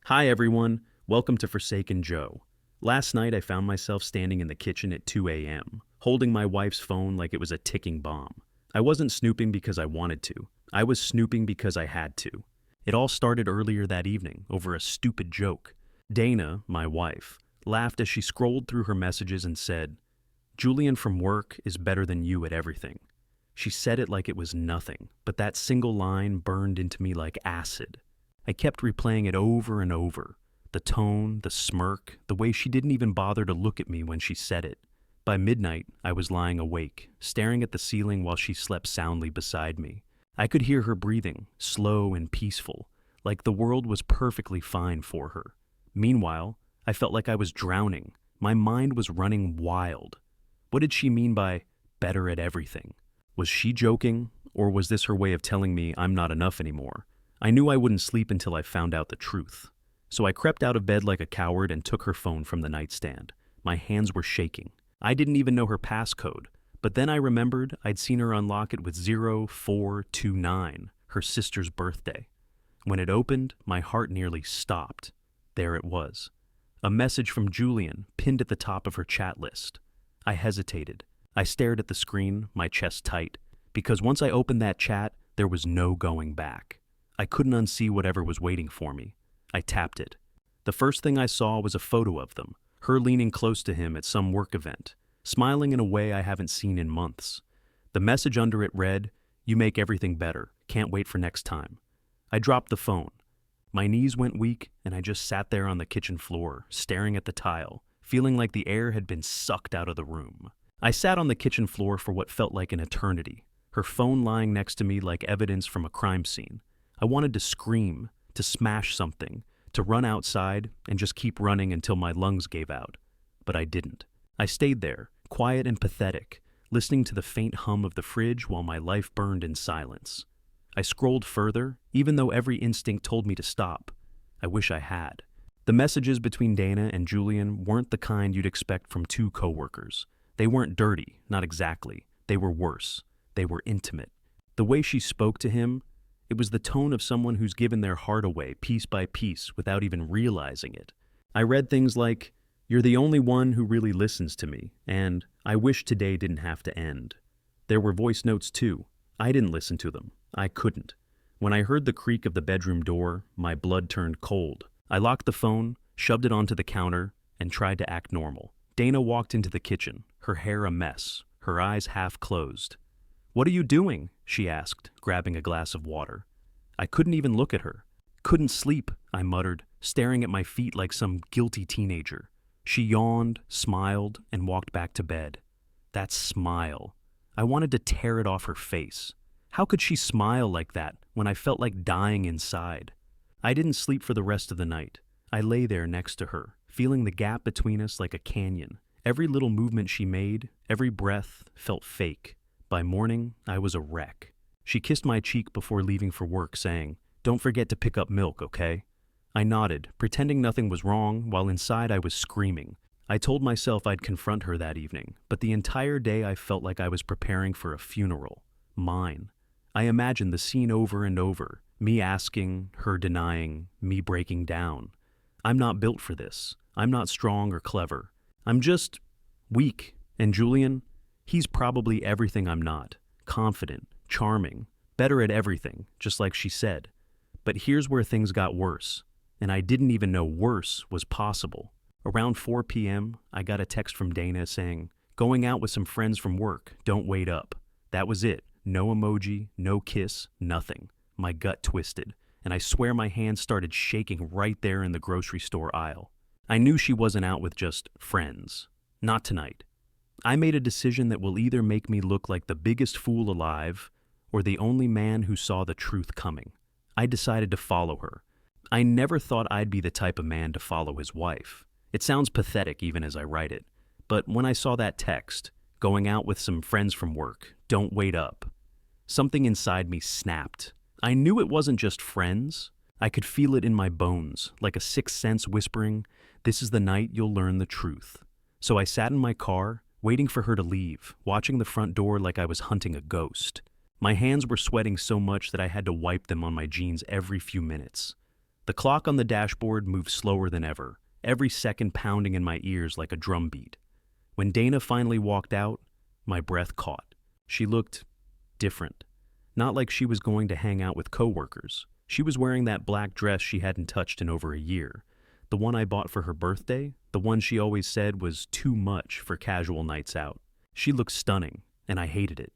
Hi everyone, welcome to Forsaken Joe. Last night I found myself standing in the kitchen at 2 a.m., holding my wife's phone like it was a ticking bomb. I wasn't snooping because I wanted to. I was snooping because I had to. It all started earlier that evening, over a stupid joke. Dana, my wife, laughed as she scrolled through her messages and said, "Julian from work is better than you at everything." She said it like it was nothing, but that single line burned into me like acid. I kept replaying it over and over. The tone, the smirk, the way she didn't even bother to look at me when she said it. By midnight, I was lying awake, staring at the ceiling while she slept soundly beside me. I could hear her breathing, slow and peaceful, like the world was perfectly fine for her. Meanwhile, I felt like I was drowning. My mind was running wild. What did she mean by better at everything? Was she joking, or was this her way of telling me I'm not enough anymore? I knew I wouldn't sleep until I found out the truth. So I crept out of bed like a coward and took her phone from the nightstand. My hands were shaking. I didn't even know her passcode. But then I remembered I'd seen her unlock it with 0429, her sister's birthday. When it opened, my heart nearly stopped. There it was. A message from Julian pinned at the top of her chat list. I hesitated. I stared at the screen, my chest tight, because once I opened that chat, there was no going back. I couldn't unsee whatever was waiting for me. I tapped it. The first thing I saw was a photo of them, her leaning close to him at some work event, smiling in a way I haven't seen in months. The message under it read, "You make everything better. Can't wait for next time." I dropped the phone. My knees went weak, and I just sat there on the kitchen floor, staring at the tile, feeling like the air had been sucked out of the room. I sat on the kitchen floor for what felt like an eternity, her phone lying next to me like evidence from a crime scene. I wanted to scream, to smash something, to run outside and just keep running until my lungs gave out. But I didn't. I stayed there, quiet and pathetic, listening to the faint hum of the fridge while my life burned in silence. I scrolled further, even though every instinct told me to stop. I wish I had. The messages between Dana and Julian weren't the kind you'd expect from two coworkers. They weren't dirty, not exactly. They were worse. They were intimate. The way she spoke to him, it was the tone of someone who's given their heart away piece by piece without even realizing it. I read things like, "You're the only one who really listens to me," and "I wish today didn't have to end." There were voice notes too. I didn't listen to them. I couldn't. When I heard the creak of the bedroom door, my blood turned cold. I locked the phone, shoved it onto the counter, and tried to act normal. Dana walked into the kitchen, her hair a mess, her eyes half closed. "What are you doing?" she asked, grabbing a glass of water. I couldn't even look at her. "Couldn't sleep," I muttered, staring at my feet like some guilty teenager. She yawned, smiled, and walked back to bed. That smile. I wanted to tear it off her face. How could she smile like that when I felt like dying inside? I didn't sleep for the rest of the night. I lay there next to her, feeling the gap between us like a canyon. Every little movement she made, every breath, felt fake. By morning, I was a wreck. She kissed my cheek before leaving for work, saying, "Don't forget to pick up milk, okay?" I nodded, pretending nothing was wrong, while inside I was screaming. I told myself I'd confront her that evening, but the entire day I felt like I was preparing for a funeral. Mine. I imagined the scene over and over, me asking, her denying, me breaking down. I'm not built for this. I'm not strong or clever. I'm just weak, and Julian, he's probably everything I'm not. Confident, charming, better at everything, just like she said. But here's where things got worse, and I didn't even know worse was possible. Around 4 p.m., I got a text from Dana saying, "Going out with some friends from work, don't wait up." That was it. No emoji, no kiss, nothing. My gut twisted, and I swear my hands started shaking right there in the grocery store aisle. I knew she wasn't out with just friends. Not tonight. I made a decision that will either make me look like the biggest fool alive or the only man who saw the truth coming. I decided to follow her. I never thought I'd be the type of man to follow his wife. It sounds pathetic even as I write it, but when I saw that text, "Going out with some friends from work, don't wait up," something inside me snapped. I knew it wasn't just friends. I could feel it in my bones, like a sixth sense whispering, "This is the night you'll learn the truth." So I sat in my car, waiting for her to leave, watching the front door like I was hunting a ghost. My hands were sweating so much that I had to wipe them on my jeans every few minutes. The clock on the dashboard moved slower than ever, every second pounding in my ears like a drum beat. When Dana finally walked out, my breath caught. She looked different. Not like she was going to hang out with coworkers. She was wearing that black dress she hadn't touched in over a year. The one I bought for her birthday, the one she always said was too much for casual nights out. She looked stunning, and I hated it.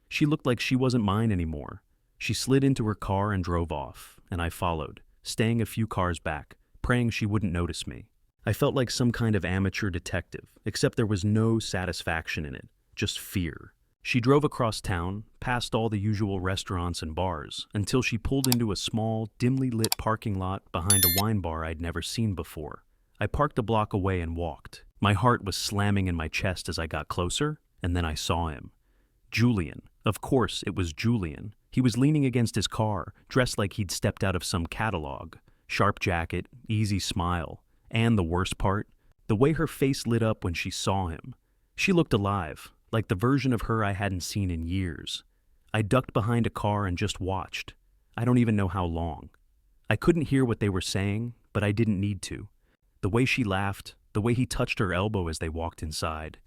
She looked like she wasn't mine anymore. She slid into her car and drove off, and I followed, staying a few cars back, praying she wouldn't notice me. I felt like some kind of amateur detective, except there was no satisfaction in it, just fear. She drove across town, past all the usual restaurants and bars, until she pulled into a small, dimly lit parking lot behind a wine bar I'd never seen before. I parked a block away and walked. My heart was slamming in my chest as I got closer, and then I saw him. Julian. Of course, it was Julian. He was leaning against his car, dressed like he'd stepped out of some catalog. Sharp jacket, easy smile. And the worst part, the way her face lit up when she saw him. She looked alive, like the version of her I hadn't seen in years. I ducked behind a car and just watched. I don't even know how long. I couldn't hear what they were saying, but I didn't need to. The way she laughed, the way he touched her elbow as they walked inside,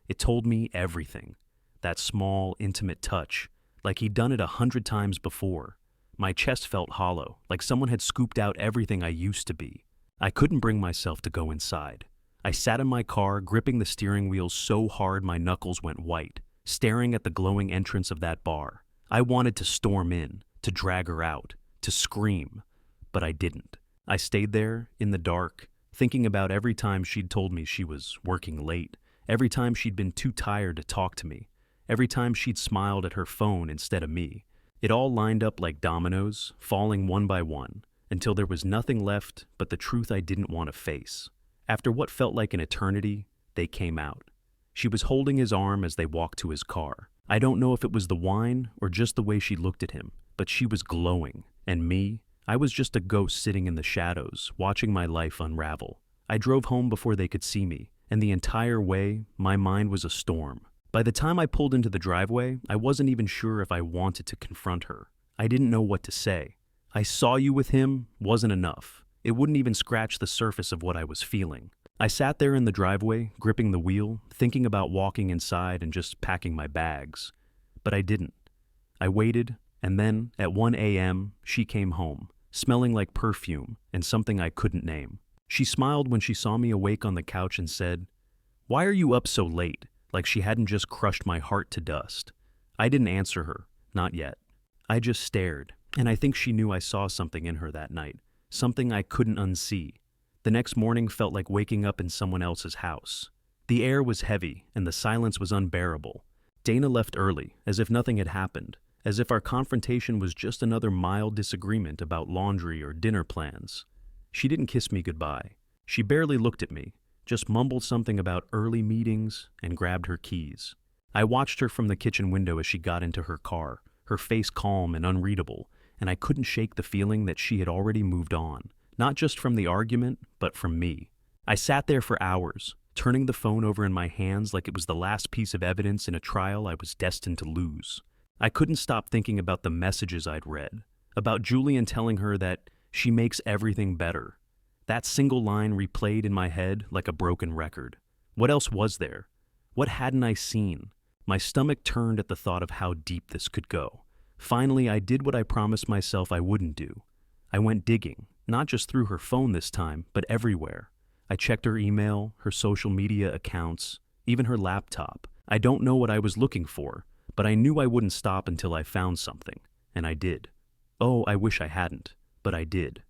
it told me everything. That small, intimate touch, like he'd done it 100 times before. My chest felt hollow, like someone had scooped out everything I used to be. I couldn't bring myself to go inside. I sat in my car, gripping the steering wheel so hard my knuckles went white, staring at the glowing entrance of that bar. I wanted to storm in, to drag her out, to scream, but I didn't. I stayed there, in the dark, thinking about every time she'd told me she was working late, every time she'd been too tired to talk to me, every time she'd smiled at her phone instead of me. It all lined up like dominoes, falling one by one, until there was nothing left but the truth I didn't want to face. After what felt like an eternity, they came out. She was holding his arm as they walked to his car. I don't know if it was the wine or just the way she looked at him, but she was glowing. And me, I was just a ghost sitting in the shadows, watching my life unravel. I drove home before they could see me, and the entire way, my mind was a storm. By the time I pulled into the driveway, I wasn't even sure if I wanted to confront her. I didn't know what to say. I saw you with him wasn't enough. It wouldn't even scratch the surface of what I was feeling. I sat there in the driveway, gripping the wheel, thinking about walking inside and just packing my bags. But I didn't. I waited, and then, at 1 a.m., she came home, smelling like perfume and something I couldn't name. She smiled when she saw me awake on the couch and said, "Why are you up so late?" Like she hadn't just crushed my heart to dust. I didn't answer her, not yet. I just stared, and I think she knew I saw something in her that night, something I couldn't unsee. The next morning felt like waking up in someone else's house. The air was heavy, and the silence was unbearable. Dana left early, as if nothing had happened, as if our confrontation was just another mild disagreement about laundry or dinner plans. She didn't kiss me goodbye. She barely looked at me, just mumbled something about early meetings and grabbed her keys. I watched her from the kitchen window as she got into her car, her face calm and unreadable, and I couldn't shake the feeling that she had already moved on, not just from the argument, but from me. I sat there for hours, turning the phone over in my hands like it was the last piece of evidence in a trial I was destined to lose. I couldn't stop thinking about the messages I'd read, about Julian telling her that she makes everything better. That single line replayed in my head like a broken record. What else was there? What hadn't I seen? My stomach turned at the thought of how deep this could go. Finally, I did what I promised myself I wouldn't do. I went digging, not just through her phone this time, but everywhere. I checked her email, her social media accounts, even her laptop. I don't know what I was looking for, but I knew I wouldn't stop until I found something, and I did. Oh, I wish I hadn't, but I did.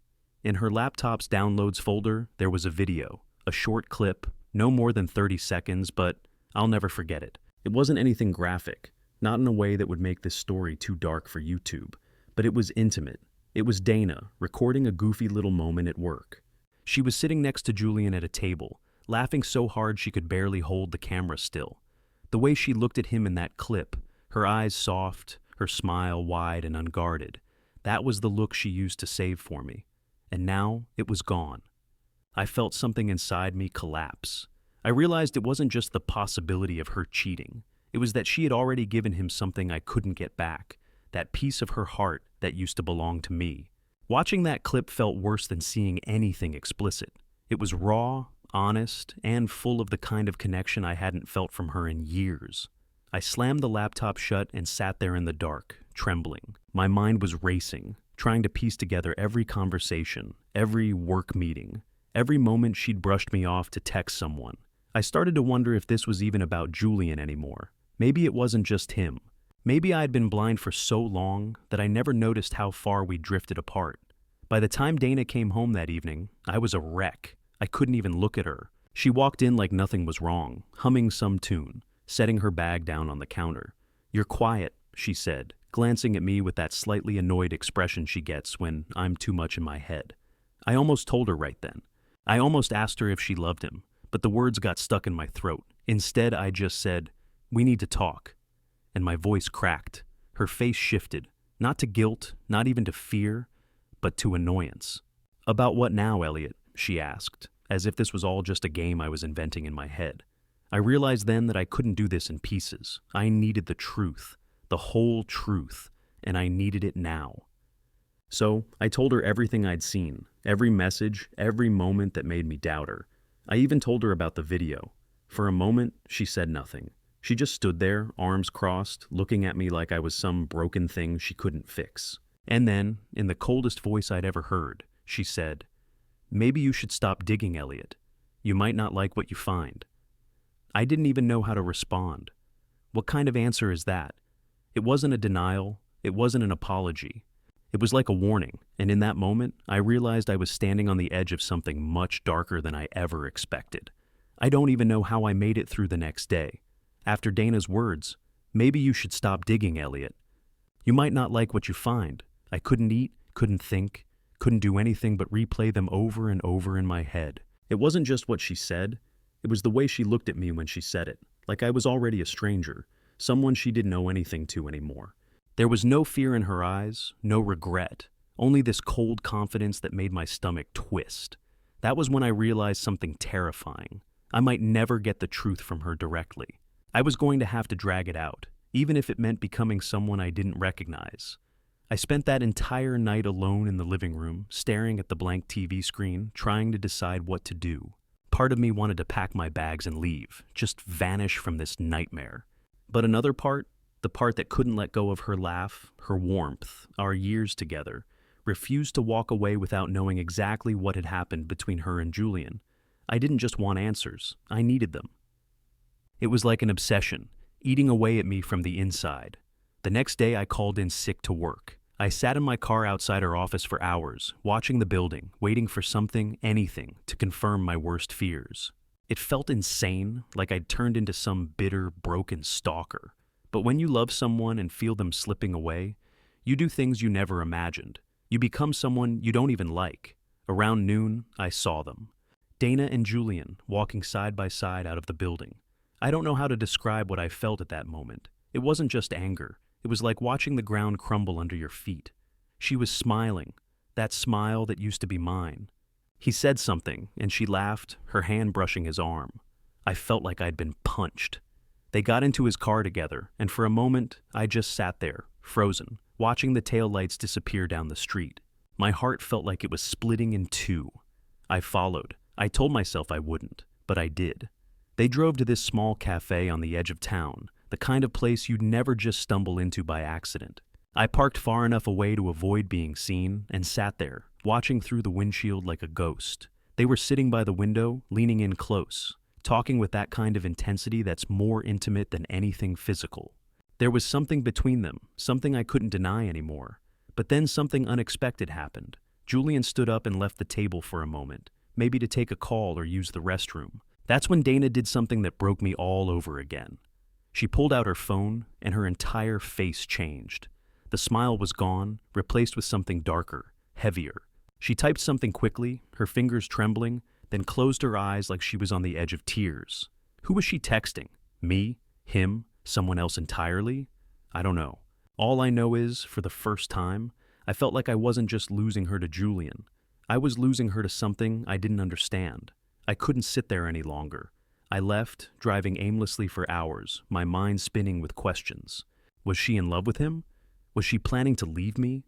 In her laptop's downloads folder, there was a video, a short clip, no more than 30 seconds, but I'll never forget it. It wasn't anything graphic, not in a way that would make this story too dark for YouTube, but it was intimate. It was Dana, recording a goofy little moment at work. She was sitting next to Julian at a table, laughing so hard she could barely hold the camera still. The way she looked at him in that clip, her eyes soft, her smile wide and unguarded, that was the look she used to save for me. And now it was gone. I felt something inside me collapse. I realized it wasn't just the possibility of her cheating. It was that she had already given him something I couldn't get back, that piece of her heart that used to belong to me. Watching that clip felt worse than seeing anything explicit. It was raw, honest, and full of the kind of connection I hadn't felt from her in years. I slammed the laptop shut and sat there in the dark, trembling. My mind was racing, trying to piece together every conversation, every work meeting, every moment she'd brushed me off to text someone. I started to wonder if this was even about Julian anymore. Maybe it wasn't just him. Maybe I had been blind for so long that I never noticed how far we drifted apart. By the time Dana came home that evening, I was a wreck. I couldn't even look at her. She walked in like nothing was wrong, humming some tune, setting her bag down on the counter. "You're quiet," she said, glancing at me with that slightly annoyed expression she gets when I'm too much in my head. I almost told her right then. I almost asked her if she loved him, but the words got stuck in my throat. Instead, I just said, "We need to talk." And my voice cracked. Her face shifted, not to guilt, not even to fear, but to annoyance. "About what now, Elliot?" she asked, as if this was all just a game I was inventing in my head. I realized then that I couldn't do this in pieces. I needed the truth, the whole truth, and I needed it now. So I told her everything I'd seen, every message, every moment that made me doubt her. I even told her about the video. For a moment, she said nothing. She just stood there, arms crossed, looking at me like I was some broken thing she couldn't fix. And then, in the coldest voice I'd ever heard, she said, "Maybe you should stop digging, Elliot. You might not like what you find." I didn't even know how to respond. What kind of answer is that? It wasn't a denial. It wasn't an apology. It was like a warning, and in that moment, I realized I was standing on the edge of something much darker than I ever expected. I don't even know how I made it through the next day. After Dana's words, "Maybe you should stop digging, Elliot. You might not like what you find." I couldn't eat, couldn't think, couldn't do anything but replay them over and over in my head. It wasn't just what she said, it was the way she looked at me when she said it, like I was already a stranger, someone she didn't know anything to anymore. There was no fear in her eyes, no regret, only this cold confidence that made my stomach twist. That was when I realized something terrifying. I might never get the truth from her directly. I was going to have to drag it out, even if it meant becoming someone I didn't recognize. I spent that entire night alone in the living room, staring at the blank TV screen, trying to decide what to do. Part of me wanted to pack my bags and leave, just vanish from this nightmare. But another part, the part that couldn't let go of her laugh, her warmth, our years together, refused to walk away without knowing exactly what had happened between her and Julian. I didn't just want answers, I needed them. It was like an obsession, eating away at me from the inside. The next day I called in sick to work. I sat in my car outside her office for hours, watching the building, waiting for something, anything, to confirm my worst fears. It felt insane, like I'd turned into some bitter, broken stalker. But when you love someone and feel them slipping away, you do things you never imagined. You become someone you don't even like. Around noon, I saw them. Dana and Julian, walking side by side out of the building. I don't know how to describe what I felt at that moment. It wasn't just anger. It was like watching the ground crumble under your feet. She was smiling, that smile that used to be mine. He said something, and she laughed, her hand brushing his arm. I felt like I'd been punched. They got into his car together, and for a moment, I just sat there, frozen, watching the taillights disappear down the street. My heart felt like it was splitting in two. I followed. I told myself I wouldn't, but I did. They drove to this small cafe on the edge of town, the kind of place you'd never just stumble into by accident. I parked far enough away to avoid being seen and sat there, watching through the windshield like a ghost. They were sitting by the window, leaning in close, talking with that kind of intensity that's more intimate than anything physical. There was something between them, something I couldn't deny anymore. But then something unexpected happened. Julian stood up and left the table for a moment, maybe to take a call or use the restroom. That's when Dana did something that broke me all over again. She pulled out her phone, and her entire face changed. The smile was gone, replaced with something darker, heavier. She typed something quickly, her fingers trembling, then closed her eyes like she was on the edge of tears. Who was she texting? Me? Him? Someone else entirely? I don't know. All I know is, for the first time, I felt like I wasn't just losing her to Julian. I was losing her to something I didn't understand. I couldn't sit there any longer. I left, driving aimlessly for hours, my mind spinning with questions. Was she in love with him? Was she planning to leave me?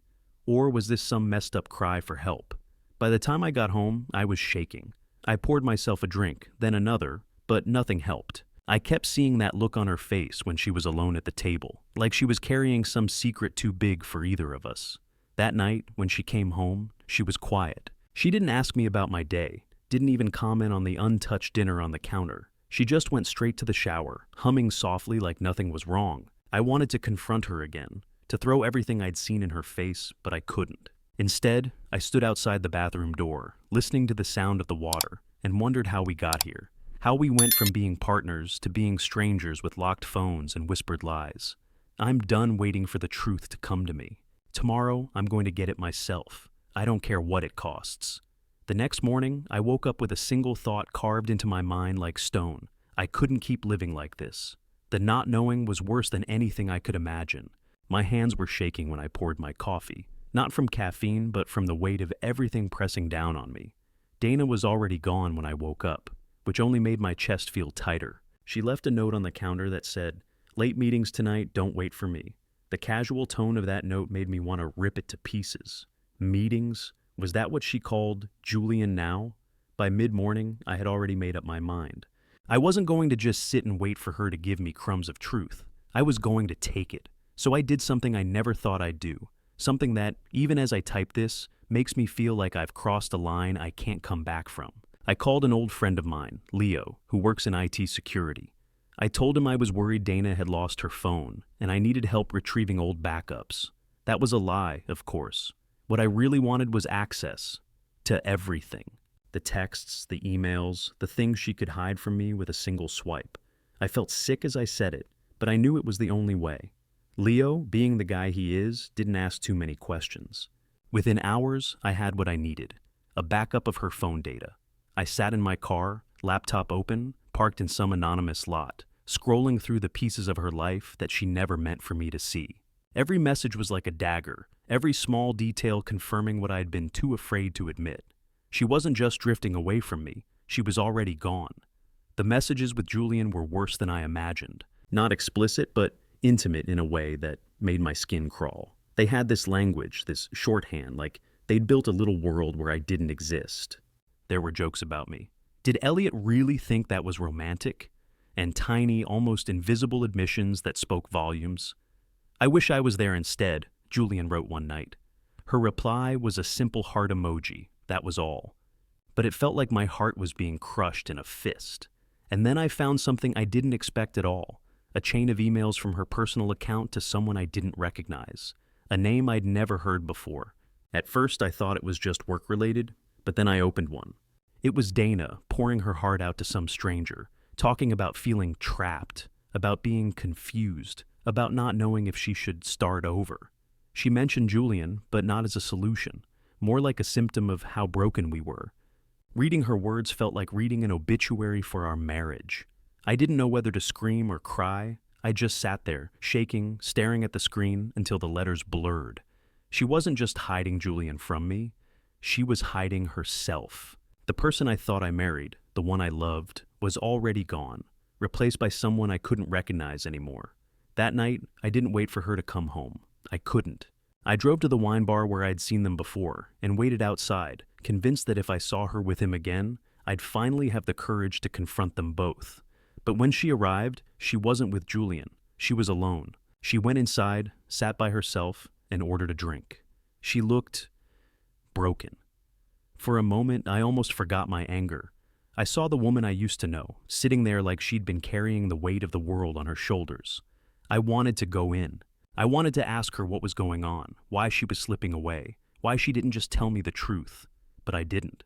Or was this some messed up cry for help? By the time I got home, I was shaking. I poured myself a drink, then another, but nothing helped. I kept seeing that look on her face when she was alone at the table, like she was carrying some secret too big for either of us. That night, when she came home, she was quiet. She didn't ask me about my day, didn't even comment on the untouched dinner on the counter. She just went straight to the shower, humming softly like nothing was wrong. I wanted to confront her again, to throw everything I'd seen in her face, but I couldn't. Instead, I stood outside the bathroom door, listening to the sound of the water, and wondered how we got here. How we went from being partners to being strangers with locked phones and whispered lies. I'm done waiting for the truth to come to me. Tomorrow, I'm going to get it myself. I don't care what it costs. The next morning, I woke up with a single thought carved into my mind like stone. I couldn't keep living like this. The not knowing was worse than anything I could imagine. My hands were shaking when I poured my coffee, not from caffeine, but from the weight of everything pressing down on me. Dana was already gone when I woke up, which only made my chest feel tighter. She left a note on the counter that said, "Late meetings tonight, don't wait for me." The casual tone of that note made me want to rip it to pieces. Meetings? Was that what she called Julian now? By mid-morning, I had already made up my mind. I wasn't going to just sit and wait for her to give me crumbs of truth. I was going to take it. So I did something I never thought I'd do. Something that, even as I type this, makes me feel like I've crossed a line I can't come back from. I called an old friend of mine, Leo, who works in IT security. I told him I was worried Dana had lost her phone, and I needed help retrieving old backups. That was a lie, of course. What I really wanted was access to everything. The texts, the emails, the things she could hide from me with a single swipe. I felt sick as I said it, but I knew it was the only way. Leo, being the guy he is, didn't ask too many questions. Within hours, I had what I needed, a backup of her phone data. I sat in my car, laptop open, parked in some anonymous lot, scrolling through the pieces of her life that she never meant for me to see. Every message was like a dagger, every small detail confirming what I'd been too afraid to admit. She wasn't just drifting away from me, she was already gone. The messages with Julian were worse than I imagined. Not explicit, but intimate in a way that made my skin crawl. They had this language, this shorthand, like they'd built a little world where I didn't exist. There were jokes about me. Did Elliot really think that was romantic? And tiny, almost invisible admissions that spoke volumes. "I wish I was there instead," Julian wrote one night. Her reply was a simple heart emoji, that was all. But it felt like my heart was being crushed in a fist. And then I found something I didn't expect at all. A chain of emails from her personal account to someone I didn't recognize. A name I'd never heard before. At first I thought it was just work-related, but then I opened one. It was Dana pouring her heart out to some stranger, talking about feeling trapped, about being confused, about not knowing if she should start over. She mentioned Julian, but not as a solution, more like a symptom of how broken we were. Reading her words felt like reading an obituary for our marriage. I didn't know whether to scream or cry. I just sat there, shaking, staring at the screen until the letters blurred. She wasn't just hiding Julian from me. She was hiding herself. The person I thought I married, the one I loved, was already gone, replaced by someone I couldn't recognize anymore. That night, I didn't wait for her to come home. I couldn't. I drove to the wine bar where I'd seen them before and waited outside, convinced that if I saw her with him again, I'd finally have the courage to confront them both. But when she arrived, she wasn't with Julian. She was alone. She went inside, sat by herself, and ordered a drink. She looked broken. For a moment, I almost forgot my anger. I saw the woman I used to know, sitting there like she'd been carrying the weight of the world on her shoulders. I wanted to go in. I wanted to ask her what was going on, why she was slipping away, why she didn't just tell me the truth. But I didn't.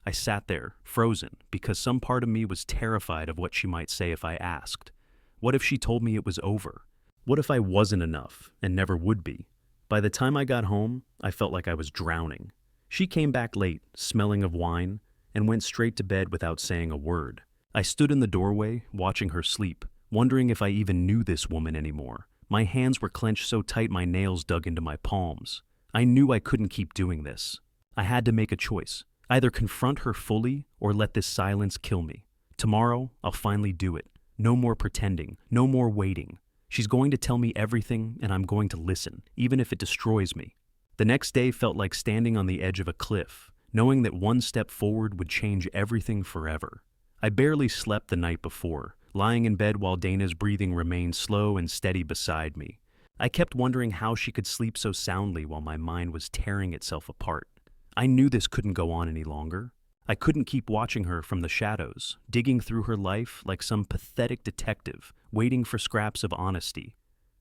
I sat there, frozen, because some part of me was terrified of what she might say if I asked. What if she told me it was over? What if I wasn't enough, and never would be? By the time I got home, I felt like I was drowning. She came back late, smelling of wine, and went straight to bed without saying a word. I stood in the doorway, watching her sleep, wondering if I even knew this woman anymore. My hands were clenched so tight my nails dug into my palms. I knew I couldn't keep doing this. I had to make a choice. Either confront her fully or let this silence kill me. Tomorrow, I'll finally do it. No more pretending, no more waiting. She's going to tell me everything, and I'm going to listen, even if it destroys me. The next day felt like standing on the edge of a cliff, knowing that one step forward would change everything forever. I barely slept the night before, lying in bed while Dana's breathing remained slow and steady beside me. I kept wondering how she could sleep so soundly while my mind was tearing itself apart. I knew this couldn't go on any longer. I couldn't keep watching her from the shadows, digging through her life like some pathetic detective, waiting for scraps of honesty.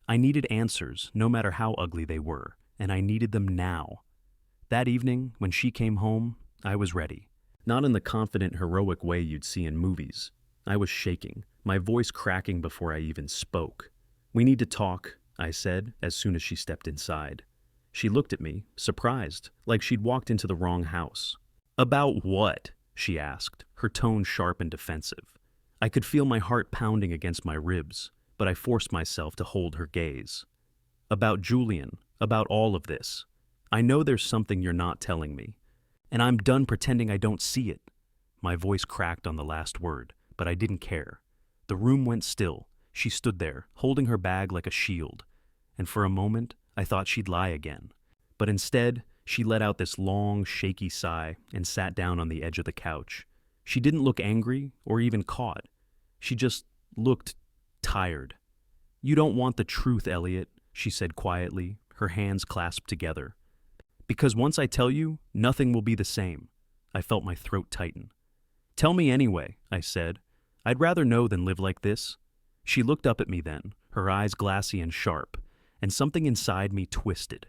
I needed answers, no matter how ugly they were, and I needed them now. That evening, when she came home, I was ready. Not in the confident, heroic way you'd see in movies. I was shaking, my voice cracking before I even spoke. "We need to talk," I said, as soon as she stepped inside. She looked at me, surprised, like she'd walked into the wrong house. "About what?" she asked, her tone sharp and defensive. I could feel my heart pounding against my ribs, but I forced myself to hold her gaze. "About Julian, about all of this. I know there's something you're not telling me, and I'm done pretending I don't see it." My voice cracked on the last word, but I didn't care. The room went still. She stood there, holding her bag like a shield, and for a moment I thought she'd lie again. But instead, she let out this long, shaky sigh and sat down on the edge of the couch. She didn't look angry or even caught. She just looked tired. "You don't want the truth, Elliot," she said quietly, her hands clasped together. "Because once I tell you, nothing will be the same." I felt my throat tighten. "Tell me anyway," I said. "I'd rather know than live like this." She looked up at me then, her eyes glassy and sharp, and something inside me twisted.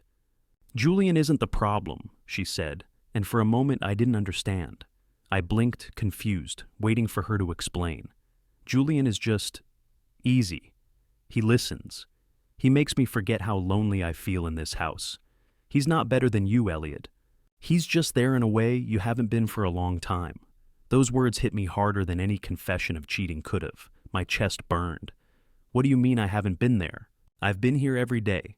"Julian isn't the problem," she said, and for a moment I didn't understand. I blinked, confused, waiting for her to explain. "Julian is just easy. He listens. He makes me forget how lonely I feel in this house. He's not better than you, Elliot. He's just there in a way you haven't been for a long time." Those words hit me harder than any confession of cheating could have. My chest burned. "What do you mean I haven't been there? I've been here every day."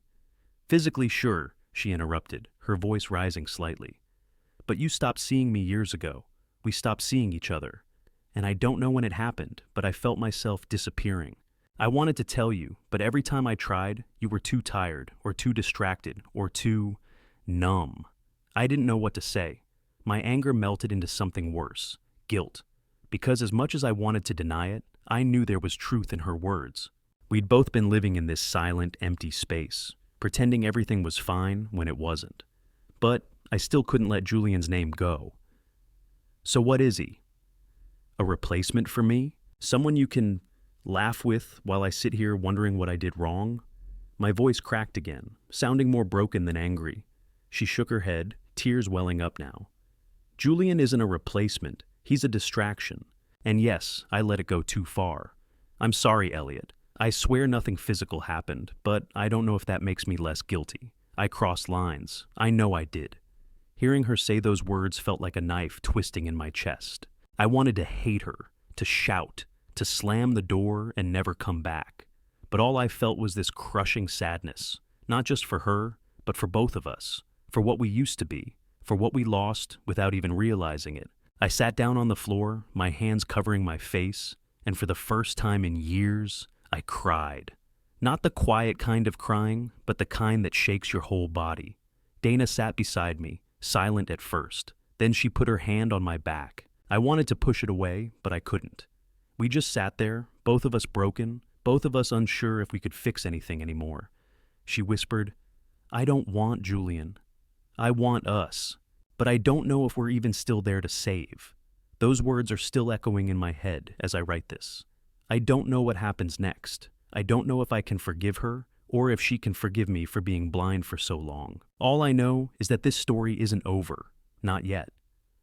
"Physically, sure," she interrupted, her voice rising slightly. "But you stopped seeing me years ago. We stopped seeing each other. And I don't know when it happened, but I felt myself disappearing. I wanted to tell you, but every time I tried, you were too tired, or too distracted, or too numb. I didn't know what to say. My anger melted into something worse, guilt. Because as much as I wanted to deny it, I knew there was truth in her words. We'd both been living in this silent, empty space, pretending everything was fine when it wasn't. But I still couldn't let Julian's name go. "So what is he? A replacement for me? Someone you can laugh with while I sit here wondering what I did wrong?" My voice cracked again, sounding more broken than angry. She shook her head, tears welling up now. "Julian isn't a replacement. He's a distraction. And yes, I let it go too far. I'm sorry, Elliot. I swear nothing physical happened, but I don't know if that makes me less guilty. I crossed lines. I know I did." Hearing her say those words felt like a knife twisting in my chest. I wanted to hate her, to shout, to slam the door and never come back. But all I felt was this crushing sadness, not just for her, but for both of us, for what we used to be, for what we lost without even realizing it. I sat down on the floor, my hands covering my face, and for the first time in years, I cried. Not the quiet kind of crying, but the kind that shakes your whole body. Dana sat beside me, silent at first. Then she put her hand on my back. I wanted to push it away, but I couldn't. We just sat there, both of us broken, both of us unsure if we could fix anything anymore. She whispered, "I don't want Julian. I want us. But I don't know if we're even still there to save." Those words are still echoing in my head as I write this. I don't know what happens next. I don't know if I can forgive her, or if she can forgive me for being blind for so long. All I know is that this story isn't over. Not yet.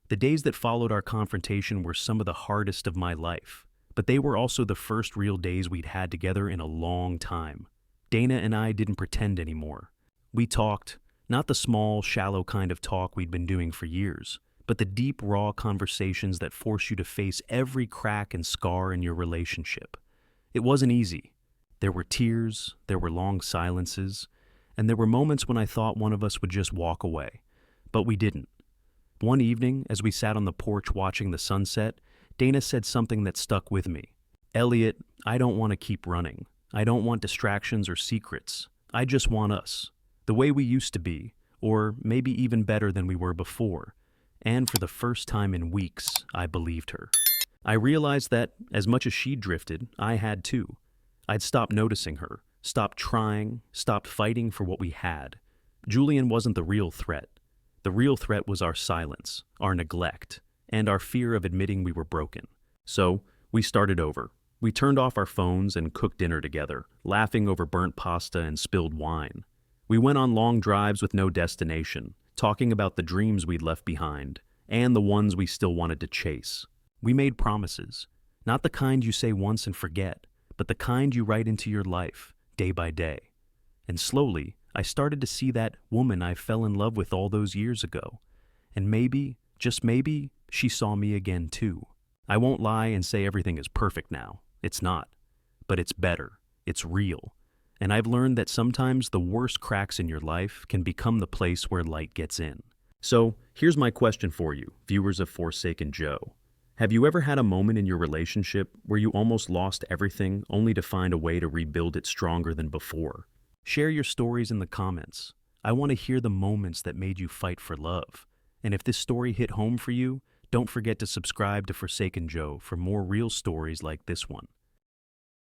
The days that followed our confrontation were some of the hardest of my life, but they were also the first real days we'd had together in a long time. Dana and I didn't pretend anymore. We talked, not the small, shallow kind of talk we'd been doing for years, but the deep, raw conversations that force you to face every crack and scar in your relationship. It wasn't easy. There were tears, there were long silences, and there were moments when I thought one of us would just walk away. But we didn't. One evening, as we sat on the porch watching the sunset, Dana said something that stuck with me. "Elliot, I don't want to keep running. I don't want distractions or secrets. I just want us. The way we used to be, or maybe even better than we were before. And for the first time in weeks, I believed her. I realized that, as much as she drifted, I had too. I'd stopped noticing her, stopped trying, stopped fighting for what we had. Julian wasn't the real threat. The real threat was our silence, our neglect, and our fear of admitting we were broken. So, we started over. We turned off our phones and cooked dinner together, laughing over burnt pasta and spilled wine. We went on long drives with no destination, talking about the dreams we'd left behind, and the ones we still wanted to chase. We made promises, not the kind you say once and forget, but the kind you write into your life, day by day. And slowly, I started to see that woman I fell in love with all those years ago. And maybe, just maybe, she saw me again too. I won't lie and say everything is perfect now. It's not. But it's better. It's real. And I've learned that sometimes the worst cracks in your life can become the place where light gets in. So, here's my question for you, viewers of Forsaken Joe. Have you ever had a moment in your relationship where you almost lost everything only to find a way to rebuild it stronger than before? Share your stories in the comments. I want to hear the moments that made you fight for love. And if this story hit home for you, don't forget to subscribe to Forsaken Joe for more real stories like this one.